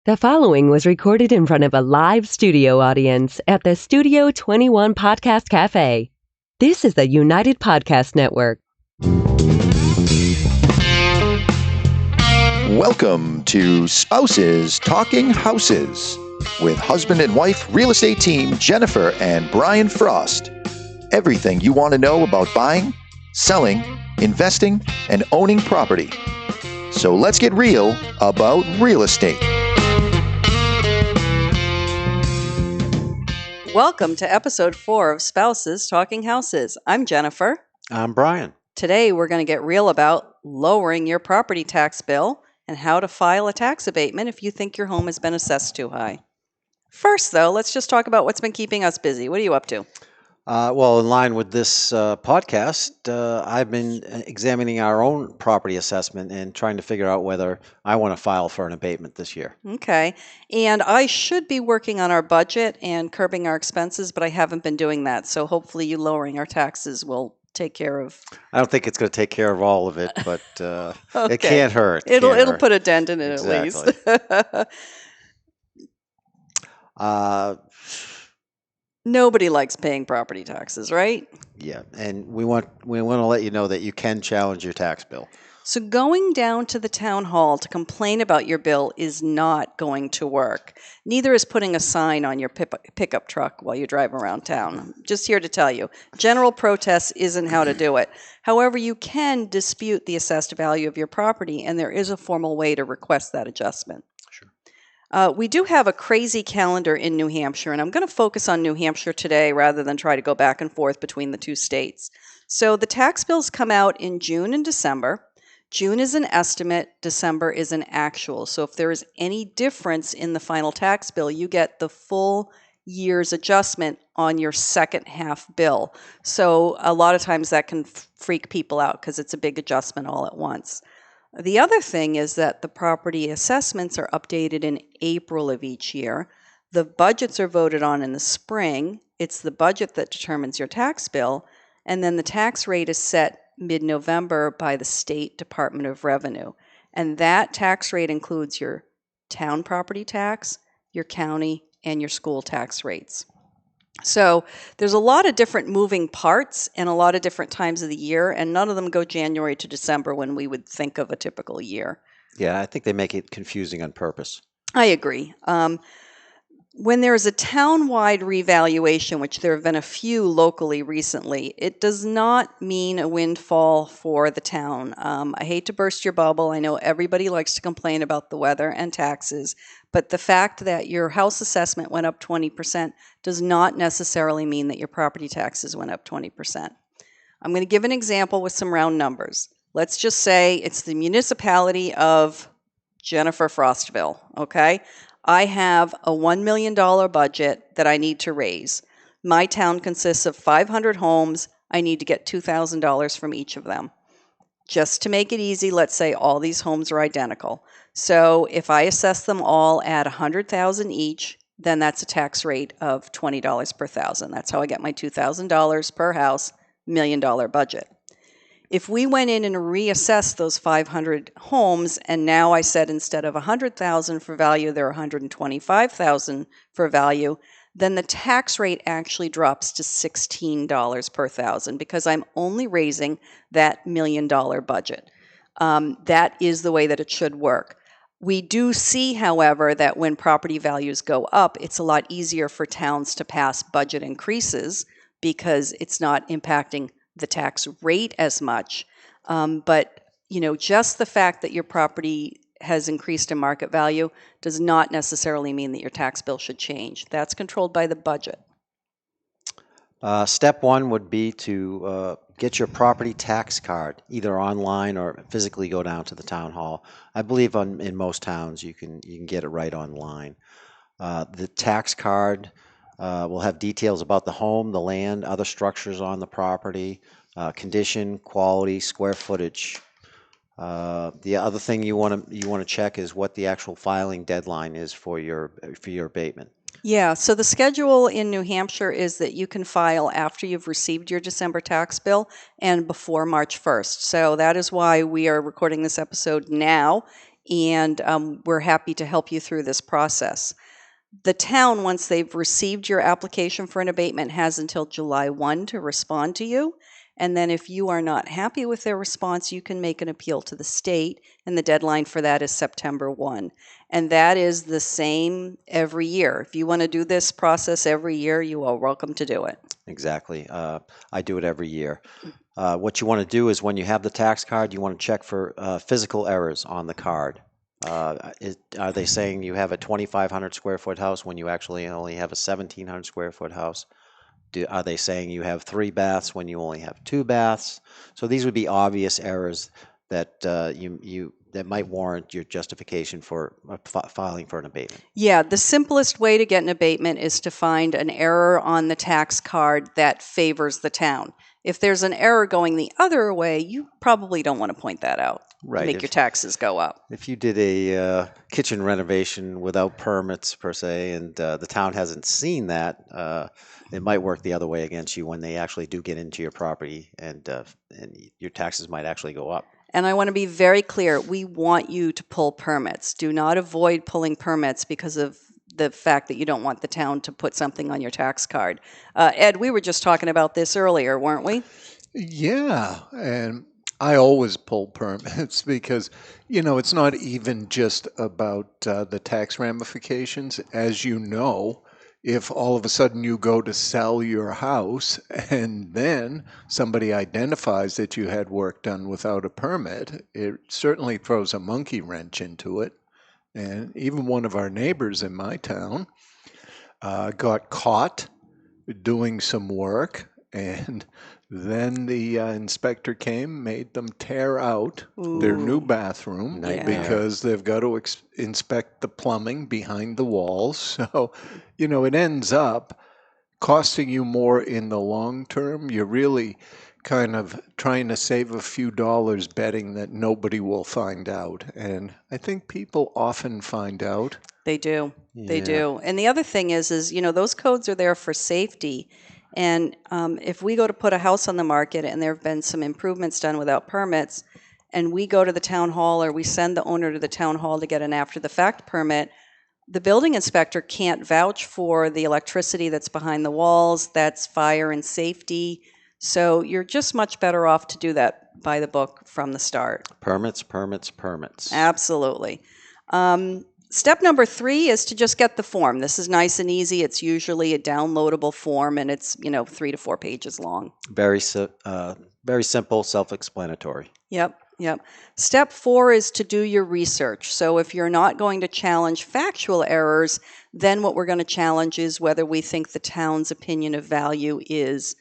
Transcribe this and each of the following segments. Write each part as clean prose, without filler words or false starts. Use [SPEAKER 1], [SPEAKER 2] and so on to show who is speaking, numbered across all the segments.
[SPEAKER 1] The following was recorded in front of a live studio audience at the Studio 21 Podcast Cafe. This is the United Podcast Network.
[SPEAKER 2] Welcome to Spouses Talking Houses with husband and wife real estate team Jennifer and Brian Frost. Everything you want to know about buying, selling, investing, and owning property. So let's get real about real estate.
[SPEAKER 3] Welcome to episode 4 of Spouses Talking Houses. I'm Jennifer.
[SPEAKER 4] I'm Brian.
[SPEAKER 3] Today we're going to get real about lowering your property tax bill and how to file a tax abatement if you think your home has been assessed too high. First, though, let's just talk about what's been keeping us busy. What are you up to?
[SPEAKER 4] Well, in line with this podcast, I've been examining our own property assessment and trying to figure out whether I want to file for an abatement this year.
[SPEAKER 3] Okay. And I should be working on our budget and curbing our expenses, but I haven't been doing that. So hopefully you lowering our taxes will take care of...
[SPEAKER 4] I don't think it's going to take care of all of it, but
[SPEAKER 3] Okay.
[SPEAKER 4] It can't hurt.
[SPEAKER 3] It'll put a dent in it
[SPEAKER 4] Exactly.
[SPEAKER 3] at least. Nobody likes paying property taxes, right?
[SPEAKER 4] Yeah, and we want to let you know that you can challenge your tax bill.
[SPEAKER 3] So going down to the town hall to complain about your bill is not going to work. Neither is putting a sign on your pickup truck while you drive around town. I'm just here to tell you, general protest isn't how to do it. However, you can dispute the assessed value of your property, and there is a formal way to request that adjustment. We do have a crazy calendar in New Hampshire, and I'm going to focus on New Hampshire today rather than try to go back and forth between the two states. So the tax bills come out in June and December. June is an estimate, December is an actual. So if there is any difference in the final tax bill, you get the full year's adjustment on your second half bill. So a lot of times that can freak people out because it's a big adjustment all at once. The other thing is that the property assessments are updated in April of each year. The budgets are voted on in the spring. It's the budget that determines your tax bill. And then the tax rate is set mid-November by the State Department of Revenue. And that tax rate includes your town property tax, your county, and your school tax rates. So there's a lot of different moving parts and a lot of different times of the year, and none of them go January to December when we would think of a typical year.
[SPEAKER 4] Yeah, I think they make it confusing on purpose.
[SPEAKER 3] I agree. When there is a town-wide revaluation, which there have been a few locally recently, it does not mean a windfall for the town. I hate to burst your bubble. I know everybody likes to complain about the weather and taxes, but the fact that your house assessment went up 20% does not necessarily mean that your property taxes went up 20%. I'm going to give an example with some round numbers. Let's just say it's the municipality of Jennifer Frostville, okay? I have a $1 million budget that I need to raise. My town consists of 500 homes. I need to get $2,000 from each of them. Just to make it easy, let's say all these homes are identical. So if I assess them all at $100,000 each, then that's a tax rate of $20 per thousand. That's how I get my $2,000 per house, $1 million budget. If we went in and reassessed those 500 homes, and now I said instead of $100,000 for value, they're $125,000 for value, then the tax rate actually drops to $16 per thousand because I'm only raising that $1 million budget. That is the way that it should work. We do see, however, that when property values go up, it's a lot easier for towns to pass budget increases because it's not impacting the tax rate as much. But, just the fact that your property has increased in market value does not necessarily mean that your tax bill should change. That's controlled by the budget.
[SPEAKER 4] Step one would be to get your property tax card, either online or physically go down to the town hall. I believe in most towns you can get it right online. The tax card will have details about the home, the land, other structures on the property, condition, quality, square footage. The other thing you want to check is what the actual filing deadline is for your abatement.
[SPEAKER 3] Yeah, so the schedule in New Hampshire is that you can file after you've received your December tax bill and before March 1st. So that is why we are recording this episode now and we're happy to help you through this process. The town, once they've received your application for an abatement, has until July 1 to respond to you. And then if you are not happy with their response, you can make an appeal to the state, and the deadline for that is September 1. And that is the same every year. If you want to do this process every year, you are welcome to do it.
[SPEAKER 4] Exactly. I do it every year. What you want to do is when you have the tax card, you want to check for physical errors on the card. Are they saying you have a 2,500 square foot house when you actually only have a 1,700 square foot house? Are they saying you have 3 baths when you only have 2 baths? So these would be obvious errors that that might warrant your justification for filing for an abatement.
[SPEAKER 3] Yeah, the simplest way to get an abatement is to find an error on the tax card that favors the town. If there's an error going the other way, you probably don't want to point that out
[SPEAKER 4] Right.
[SPEAKER 3] to make your taxes go up.
[SPEAKER 4] If you did a kitchen renovation without permits per se, and the town hasn't seen that, it might work the other way against you when they actually do get into your property, and your taxes might actually go up.
[SPEAKER 3] And I want to be very clear, we want you to pull permits. Do not avoid pulling permits because of the fact that you don't want the town to put something on your tax card. Ed, we were just talking about this earlier, weren't we?
[SPEAKER 5] Yeah, and I always pull permits because, it's not even just about the tax ramifications. As you know, if all of a sudden you go to sell your house and then somebody identifies that you had work done without a permit, it certainly throws a monkey wrench into it. And even one of our neighbors in my town got caught doing some work, and then the inspector came, made them tear out their new bathroom because they've got to inspect the plumbing behind the walls. So, it ends up costing you more in the long term. You're really kind of trying to save a few dollars betting that nobody will find out. And I think people often find out.
[SPEAKER 3] They do. They do. And the other thing is, those codes are there for safety. And if we go to put a house on the market and there have been some improvements done without permits, and we go to the town hall or we send the owner to the town hall to get an after-the-fact permit, the building inspector can't vouch for the electricity that's behind the walls. That's fire and safety. So you're just much better off to do that by the book from the start.
[SPEAKER 4] Permits, permits, permits.
[SPEAKER 3] Absolutely. Step number 3 is to just get the form. This is nice and easy. It's usually a downloadable form, and it's 3 to 4 pages long.
[SPEAKER 4] Very simple, self-explanatory.
[SPEAKER 3] Yep. Step 4 is to do your research. So if you're not going to challenge factual errors, then what we're going to challenge is whether we think the town's opinion of value is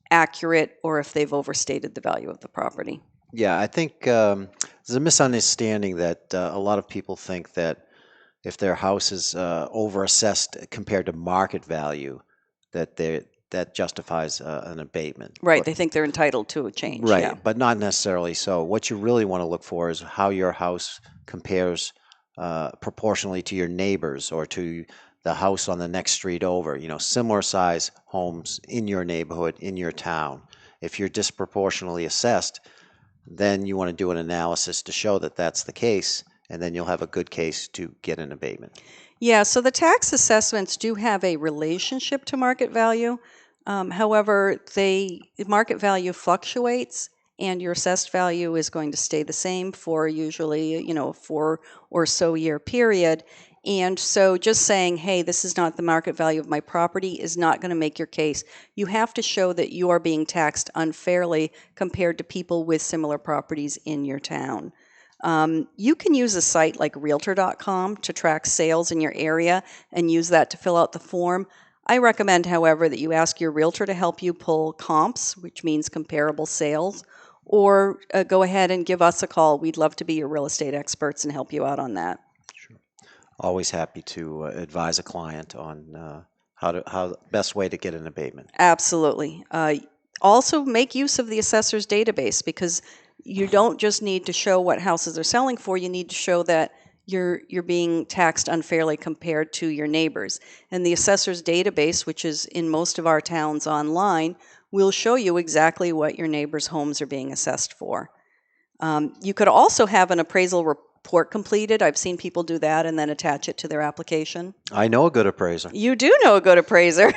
[SPEAKER 3] accurate or if they've overstated the value of the property.
[SPEAKER 4] Yeah, I think there's a misunderstanding that a lot of people think that if their house is overassessed compared to market value, that justifies an abatement.
[SPEAKER 3] Right, they think they're entitled to a change.
[SPEAKER 4] Right,
[SPEAKER 3] yeah.
[SPEAKER 4] but not necessarily so. What you really want to look for is how your house compares proportionally to your neighbors or to the house on the next street over, similar size homes in your neighborhood, in your town. If you're disproportionately assessed, then you want to do an analysis to show that that's the case, and then you'll have a good case to get an abatement.
[SPEAKER 3] Yeah, so the tax assessments do have a relationship to market value. However, market value fluctuates, and your assessed value is going to stay the same for usually, a 4 or so year period. And so just saying, hey, this is not the market value of my property is not going to make your case. You have to show that you are being taxed unfairly compared to people with similar properties in your town. You can use a site like Realtor.com to track sales in your area and use that to fill out the form. I recommend, however, that you ask your realtor to help you pull comps, which means comparable sales, or go ahead and give us a call. We'd love to be your real estate experts and help you out on that.
[SPEAKER 4] Always happy to advise a client on how the best way to get an abatement.
[SPEAKER 3] Absolutely. Also, make use of the assessor's database because you don't just need to show what houses are selling for. You need to show that you're being taxed unfairly compared to your neighbors. And the assessor's database, which is in most of our towns online, will show you exactly what your neighbors' homes are being assessed for. You could also have an appraisal report report completed. I've seen people do that and then attach it to their application.
[SPEAKER 4] I know a good appraiser.
[SPEAKER 3] You do know a good appraiser.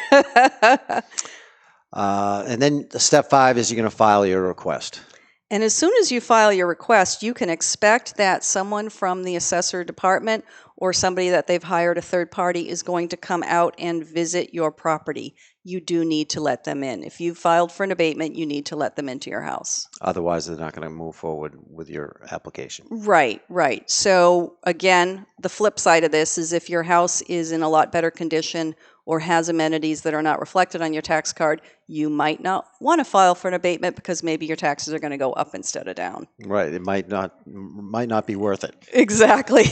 [SPEAKER 4] And then step 5 is you're going to file your request.
[SPEAKER 3] And as soon as you file your request, you can expect that someone from the assessor department or somebody that they've hired, a third party, is going to come out and visit your property. You do need to let them in. If you've filed for an abatement, you need to let them into your house.
[SPEAKER 4] Otherwise, they're not going to move forward with your application.
[SPEAKER 3] Right, right. So again, the flip side of this is if your house is in a lot better condition or has amenities that are not reflected on your tax card, you might not want to file for an abatement because maybe your taxes are going to go up instead of down.
[SPEAKER 4] Right. It might not be worth it.
[SPEAKER 3] Exactly.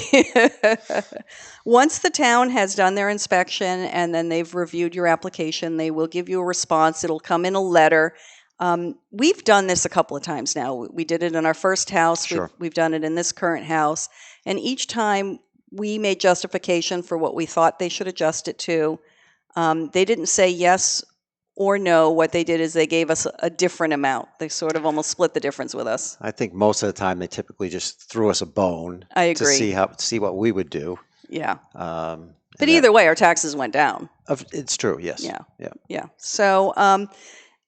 [SPEAKER 3] Once the town has done their inspection and then they've reviewed your application, they will give you a response. It'll come in a letter. We've done this a couple of times now. We did it in our first house.
[SPEAKER 4] Sure.
[SPEAKER 3] We've done it in this current house. And each time we made justification for what we thought they should adjust it to. They didn't say yes or no. What they did is they gave us a different amount. They sort of almost split the difference with us.
[SPEAKER 4] I think most of the time they typically just threw us a bone
[SPEAKER 3] I agree.
[SPEAKER 4] to see what we would do.
[SPEAKER 3] Yeah.
[SPEAKER 4] Um,
[SPEAKER 3] But either way, our taxes went down.
[SPEAKER 4] It's true. Yes.
[SPEAKER 3] Yeah. So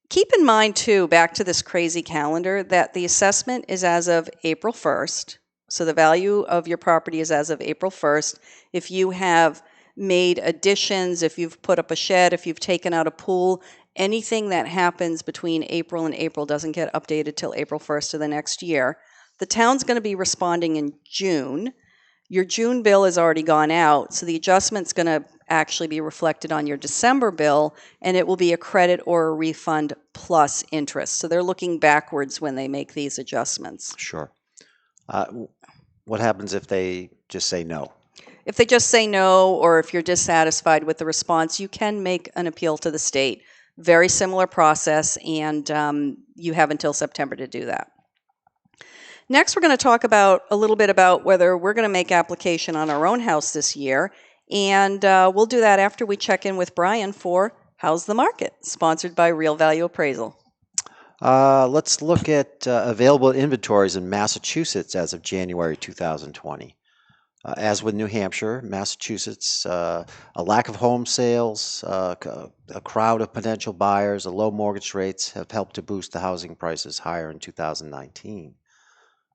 [SPEAKER 3] keep in mind, too, back to this crazy calendar, that the assessment is as of April 1st. So the value of your property is as of April 1st. If you have made additions, if you've put up a shed, if you've taken out a pool, anything that happens between April and April doesn't get updated till April 1st of the next year. The town's going to be responding in June. Your June bill has already gone out, so the adjustment's going to actually be reflected on your December bill, and it will be a credit or a refund plus interest. So they're looking backwards when they make these adjustments.
[SPEAKER 4] Sure. What happens if they just say no?
[SPEAKER 3] If they just say no, or if you're dissatisfied with the response, you can make an appeal to the state. Very similar process, and you have until September to do that. Next, we're going to talk a little bit about whether we're going to make application on our own house this year, and we'll do that after we check in with Brian for How's the Market, sponsored by Real Value Appraisal.
[SPEAKER 4] Let's look at available inventories in Massachusetts as of January 2020. As with New Hampshire, Massachusetts, a lack of home sales, a crowd of potential buyers, and low mortgage rates have helped to boost the housing prices higher in 2019.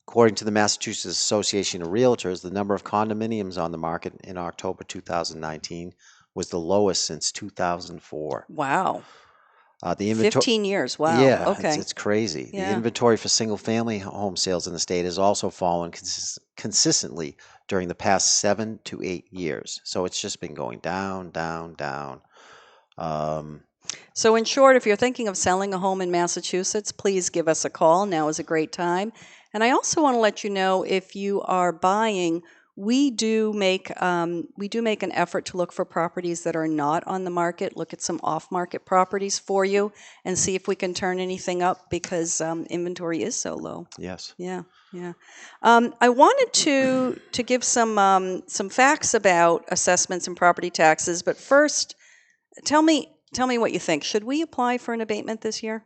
[SPEAKER 4] According to the Massachusetts Association of Realtors, the number of condominiums on the market in October 2019 was the lowest since 2004.
[SPEAKER 3] Wow.
[SPEAKER 4] The
[SPEAKER 3] 15 years. Wow.
[SPEAKER 4] Yeah,
[SPEAKER 3] Okay.
[SPEAKER 4] it's crazy.
[SPEAKER 3] Yeah.
[SPEAKER 4] The inventory for single-family home sales in the state has also fallen consistently during the past 7 to 8 years. So it's just been going down, down, down.
[SPEAKER 3] So in short, if you're thinking of selling a home in Massachusetts, please give us a call. Now is a great time. And I also want to let you know, if you are buying, we do make an effort to look for properties that are not on the market, look at some off-market properties for you, and see if we can turn anything up because inventory is so low.
[SPEAKER 4] Yes.
[SPEAKER 3] Yeah. I wanted to give some facts about assessments and property taxes, but first, tell me what you think. Should we apply for an abatement this year?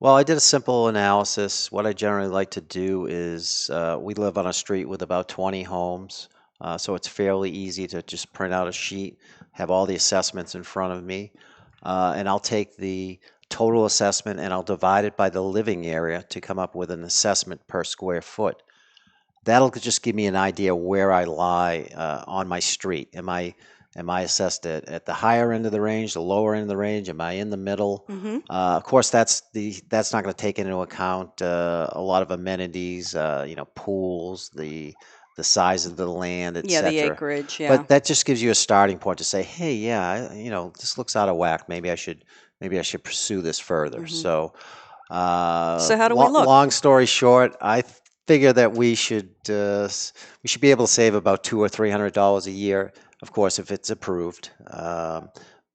[SPEAKER 4] Well, I did a simple analysis. What I generally like to do is we live on a street with about 20 homes, so it's fairly easy to just print out a sheet, have all the assessments in front of me, and I'll take the total assessment and I'll divide it by the living area to come up with an assessment per square foot. That'll just give me an idea where I lie on my street. Am I assessed at the higher end of the range, the lower end of the range? Am I in the middle?
[SPEAKER 3] Mm-hmm.
[SPEAKER 4] Of course, that's not going to take into account a lot of amenities, pools, the size of the land, etc.
[SPEAKER 3] Yeah, the acreage. Yeah.
[SPEAKER 4] But that just gives you a starting point to say, hey, yeah, this looks out of whack. Maybe I should pursue this further.
[SPEAKER 3] Mm-hmm.
[SPEAKER 4] So
[SPEAKER 3] how do we look?
[SPEAKER 4] Long story short, I figure that we should be able to save about $200 or $300 a year. Of course, if it's approved,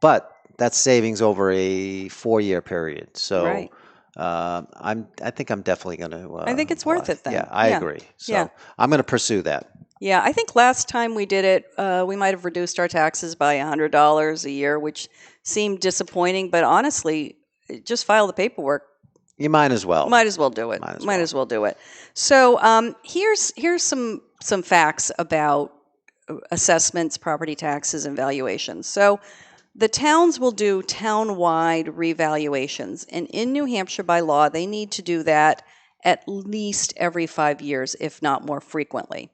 [SPEAKER 4] but that's savings over a 4-year period. So
[SPEAKER 3] Right.
[SPEAKER 4] I think I'm definitely going to.
[SPEAKER 3] I think it's worth it then.
[SPEAKER 4] Yeah, I agree. So
[SPEAKER 3] Yeah.
[SPEAKER 4] I'm going to pursue that.
[SPEAKER 3] Yeah, I think last time we did it, we might have reduced our taxes by $100 a year, which seemed disappointing. But honestly, just file the paperwork.
[SPEAKER 4] You might as well.
[SPEAKER 3] Might as well do it.
[SPEAKER 4] Might
[SPEAKER 3] as well do it. So here's some facts about assessments, property taxes, and valuations. So the towns will do town-wide revaluations, and in New Hampshire by law, they need to do that at least every 5 years, if not more frequently.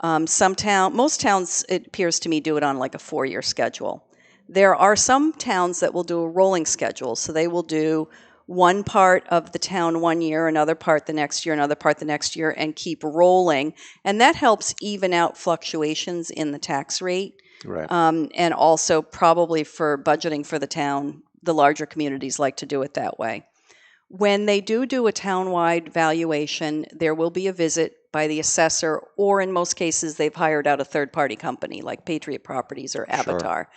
[SPEAKER 3] Most towns, it appears to me, do it on like a 4-year schedule. There are some towns that will do a rolling schedule, so they will do one part of the town 1 year, another part the next year, another part the next year, and keep rolling. And that helps even out fluctuations in the tax rate.
[SPEAKER 4] Right.
[SPEAKER 3] And also probably for budgeting for the town, the larger communities like to do it that way. When they do a town-wide valuation, there will be a visit by the assessor, or in most cases, they've hired out a third-party company like Patriot Properties or Avatar.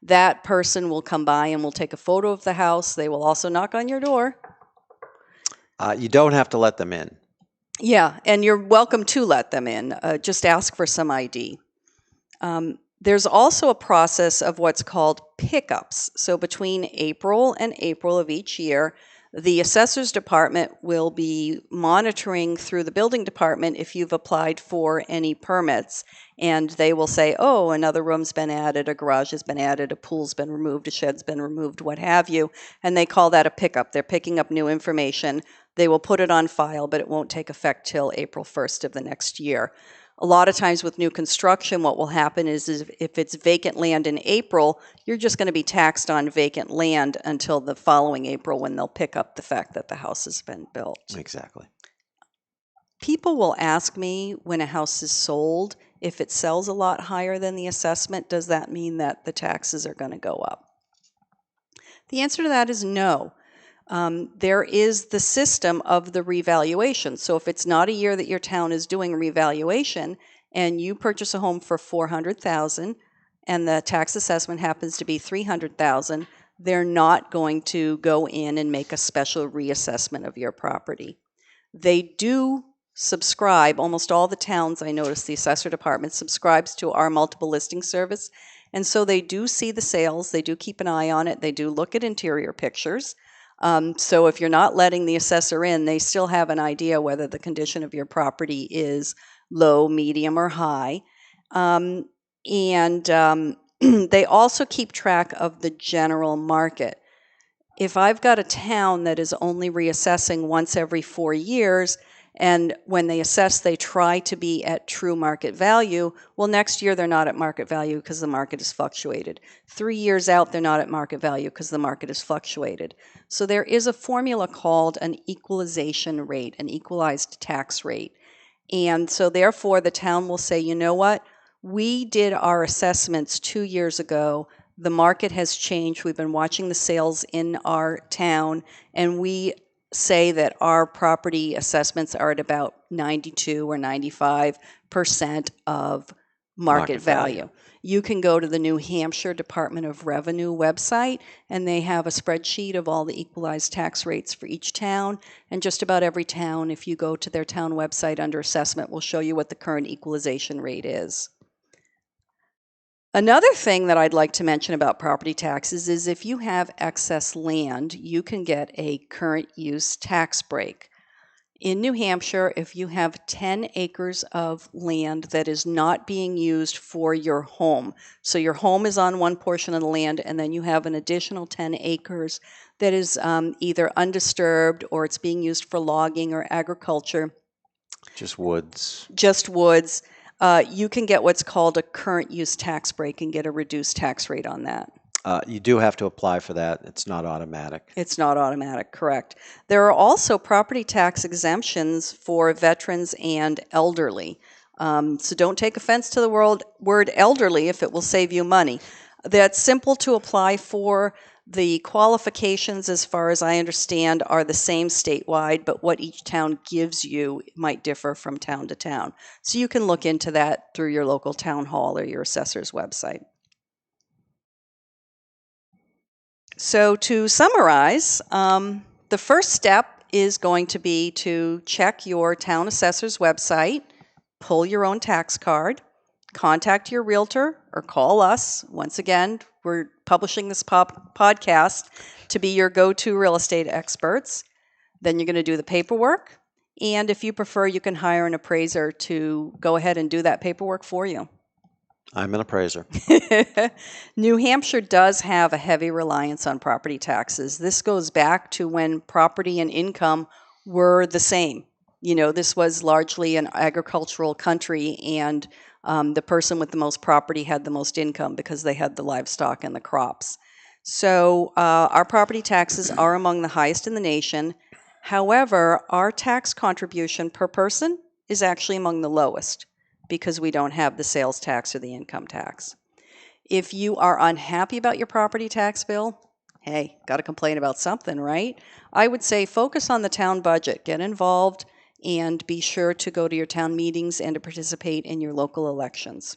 [SPEAKER 3] That person will come by and will take a photo of the house. They will also knock on your door.
[SPEAKER 4] You don't have to let them in.
[SPEAKER 3] Yeah, and you're welcome to let them in. Just ask for some ID. There's also a process of what's called pickups. So between April and April of each year, the assessor's department will be monitoring through the building department if you've applied for any permits, and they will say, oh, another room's been added, a garage has been added, a pool's been removed, a shed's been removed, what have you, and they call that a pickup. They're picking up new information. They will put it on file, but it won't take effect till April 1st of the next year. A lot of times with new construction, what will happen is if it's vacant land in April, you're just going to be taxed on vacant land until the following April when they'll pick up the fact that the house has been built.
[SPEAKER 4] Exactly.
[SPEAKER 3] People will ask me when a house is sold, if it sells a lot higher than the assessment, does that mean that the taxes are going to go up? The answer to that is no. There is the system of the revaluation. So if it's not a year that your town is doing revaluation and you purchase a home for $400,000 and the tax assessment happens to be $300,000, they're not going to go in and make a special reassessment of your property. They do subscribe, almost all the towns I notice, the assessor department subscribes to our multiple listing service. And so they do see the sales, they do keep an eye on it, they do look at interior pictures. So if you're not letting the assessor in, they still have an idea whether the condition of your property is low, medium, or high. They also keep track of the general market. If I've got a town that is only reassessing once every 4 years, and when they assess, they try to be at true market value, well, next year they're not at market value because the market has fluctuated. 3 years out, they're not at market value because the market has fluctuated. So there is a formula called an equalization rate, an equalized tax rate. And so therefore, the town will say, you know what? We did our assessments 2 years ago. The market has changed. We've been watching the sales in our town, and we say that our property assessments are at about 92 or 95% of market value. You can go to the New Hampshire Department of Revenue website, and they have a spreadsheet of all the equalized tax rates for each town. And just about every town, if you go to their town website under assessment, will show you what the current equalization rate is. Another thing that I'd like to mention about property taxes is if you have excess land, you can get a current use tax break. In New Hampshire, if you have 10 acres of land that is not being used for your home, so your home is on one portion of the land and then you have an additional 10 acres that is either undisturbed or it's being used for logging or agriculture.
[SPEAKER 4] Just woods.
[SPEAKER 3] You can get what's called a current use tax break and get a reduced tax rate on that.
[SPEAKER 4] You do have to apply for that. It's not automatic.
[SPEAKER 3] It's not automatic, correct. There are also property tax exemptions for veterans and elderly. So don't take offense to the word elderly if it will save you money. That's simple to apply for. The qualifications, as far as I understand, are the same statewide, but what each town gives you might differ from town to town. So you can look into that through your local town hall or your assessor's website. So to summarize, the first step is going to be to check your town assessor's website, pull your own tax card, contact your realtor or call us. Once again, we're publishing this podcast to be your go-to real estate experts. Then you're going to do the paperwork. And if you prefer, you can hire an appraiser to go ahead and do that paperwork for you.
[SPEAKER 4] I'm an appraiser.
[SPEAKER 3] New Hampshire does have a heavy reliance on property taxes. This goes back to when property and income were the same. This was largely an agricultural country, and the person with the most property had the most income because they had the livestock and the crops. So our property taxes are among the highest in the nation. However, our tax contribution per person is actually among the lowest because we don't have the sales tax or the income tax. If you are unhappy about your property tax bill, hey, got to complain about something, right? I would say focus on the town budget, get involved, and be sure to go to your town meetings and to participate in your local elections.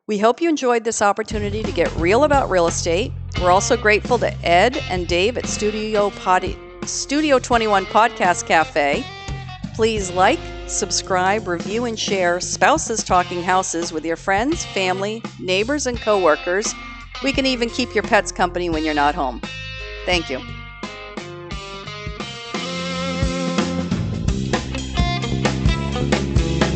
[SPEAKER 3] We hope you enjoyed this opportunity to get real about real estate. We're also grateful to Ed and Dave at Studio 21 Podcast Cafe. Please like, subscribe, review, and share Spouses Talking Houses with your friends, family, neighbors, and coworkers. We can even keep your pets company when you're not home. Thank you.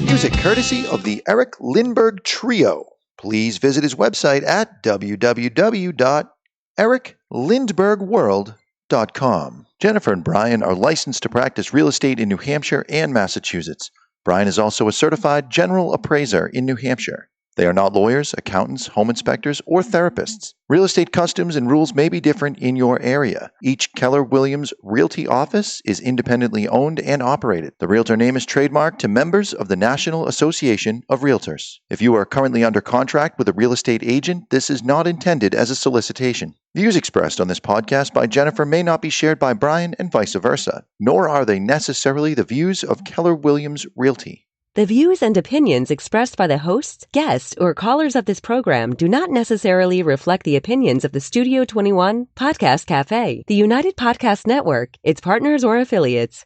[SPEAKER 2] Music courtesy of the Eric Lindbergh Trio. Please visit his website at www.ericlindberghworld.com. Jennifer and Brian are licensed to practice real estate in New Hampshire and Massachusetts. Brian is also a certified general appraiser in New Hampshire. They are not lawyers, accountants, home inspectors, or therapists. Real estate customs and rules may be different in your area. Each Keller Williams Realty office is independently owned and operated. The Realtor name is trademarked to members of the National Association of Realtors. If you are currently under contract with a real estate agent, this is not intended as a solicitation. Views expressed on this podcast by Jennifer may not be shared by Brian and vice versa, nor are they necessarily the views of Keller Williams Realty.
[SPEAKER 1] The views and opinions expressed by the hosts, guests, or callers of this program do not necessarily reflect the opinions of the Studio 21 Podcast Cafe, the United Podcast Network, its partners, or affiliates.